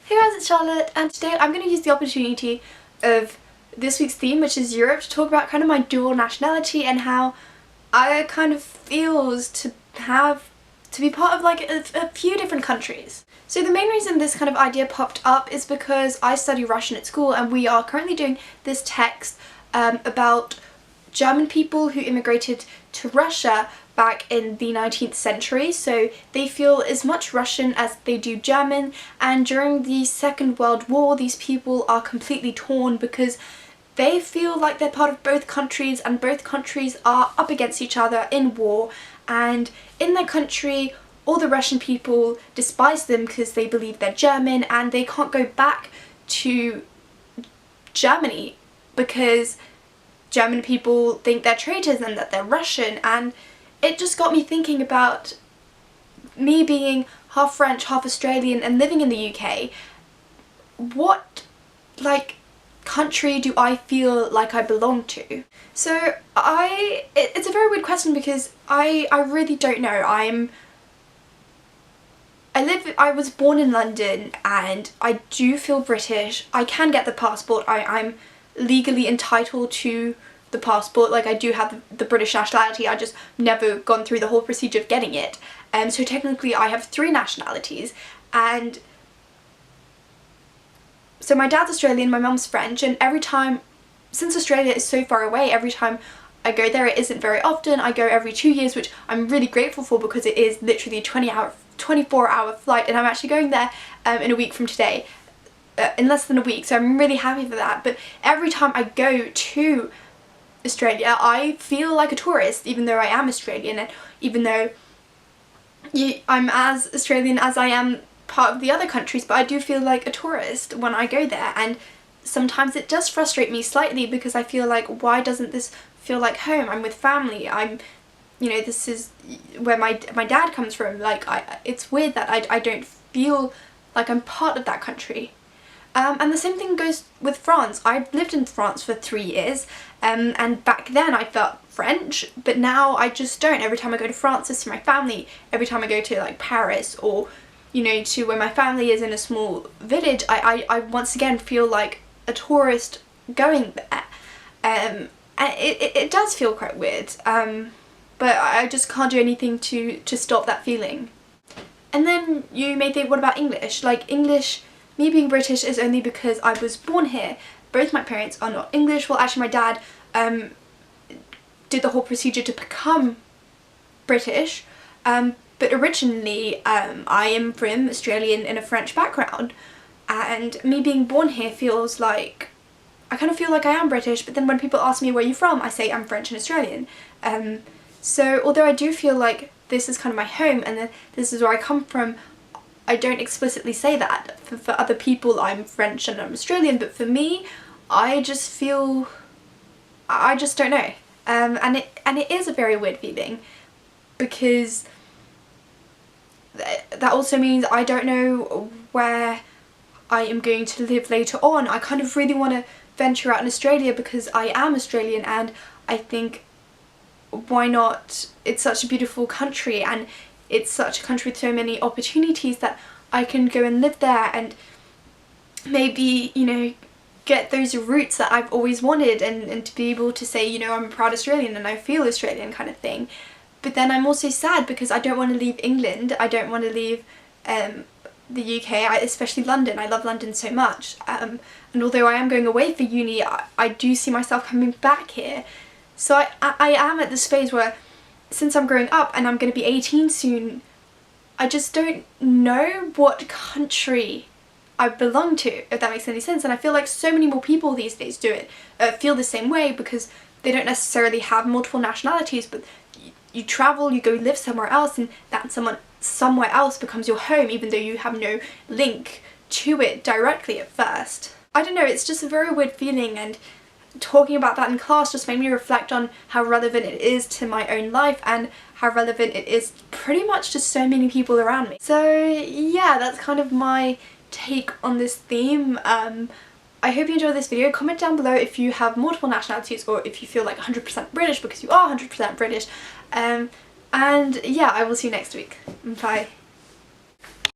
Hey guys, it's Charlotte, and today I'm going to use the opportunity of this week's theme, which is Europe, to talk about kind of my dual nationality and how it kind of feels to be part of like a few different countries. So the main reason this kind of idea popped up is because I study Russian at school, and we are currently doing this text about German people who immigrated to Russia back in the 19th century, so they feel as much Russian as they do German, and during the Second World War these people are completely torn because they feel like they're part of both countries, and both countries are up against each other in war, and in their country all the Russian people despise them because they believe they're German, and they can't go back to Germany because German people think they're traitors and that they're Russian. And it just got me thinking about me being half French, half Australian and living in the UK. What country do I feel like I belong to? So it's a very weird question because I really don't know. I was born in London and I do feel British. I can get the passport. I'm legally entitled to the passport, like I do have the British nationality, I just never gone through the whole procedure of getting it. So technically I have 3 nationalities, and so my dad's Australian, my mum's French, and every time, since Australia is so far away, every time I go there, it isn't very often, I go every 2 years, which I'm really grateful for because it is literally a 24-hour flight, and I'm actually going there in a week from today, in less than a week, so I'm really happy for that. But every time I go to Australia I feel like a tourist, even though I am Australian, and even though I'm as Australian as I am part of the other countries, but I do feel like a tourist when I go there, and sometimes it does frustrate me slightly because I feel like, why doesn't this feel like home? I'm with family, this is where my dad comes from, it's weird that I don't feel like I'm part of that country. And the same thing goes with France. I've lived in France for 3 years, and back then I felt French, but now I just don't. Every time I go to France it's to my family. Every time I go to Paris or to where my family is in a small village, I once again feel like a tourist going there. And it does feel quite weird, but I just can't do anything to stop that feeling. And then you may think, what about English? English, me being British is only because I was born here. Both my parents are not English. Well, actually my dad did the whole procedure to become British, but originally I am from Australian and a French background, and me being born here feels like, I kind of feel like I am British, but then when people ask me where you're from, I say I'm French and Australian. So although I do feel like this is kind of my home and this is where I come from, I don't explicitly say that. For other people I'm French and I'm Australian, but for me I just feel, I just don't know. And it is a very weird feeling because that also means I don't know where I am going to live later on. I kind of really want to venture out in Australia because I am Australian, and I think, why not? It's such a beautiful country, and it's such a country with so many opportunities that I can go and live there and maybe, get those roots that I've always wanted, and to be able to say, I'm a proud Australian and I feel Australian kind of thing. But then I'm also sad because I don't want to leave England, I don't want to leave the UK, especially London. I love London so much, and although I am going away for uni, I do see myself coming back here. So I am at this phase where, since I'm growing up and I'm going to be 18 soon, I just don't know what country I belong to, if that makes any sense. And I feel like so many more people these days feel the same way because they don't necessarily have multiple nationalities, but you travel, you go live somewhere else, and that somewhere else becomes your home, even though you have no link to it directly at first. I don't know, it's just a very weird feeling, and talking about that in class just made me reflect on how relevant it is to my own life and how relevant it is pretty much to so many people around me. So yeah, that's kind of my take on this theme. I hope you enjoyed this video. Comment down below if you have multiple nationalities or if you feel like 100% British, because you are 100% British. And yeah, I will see you next week. Bye.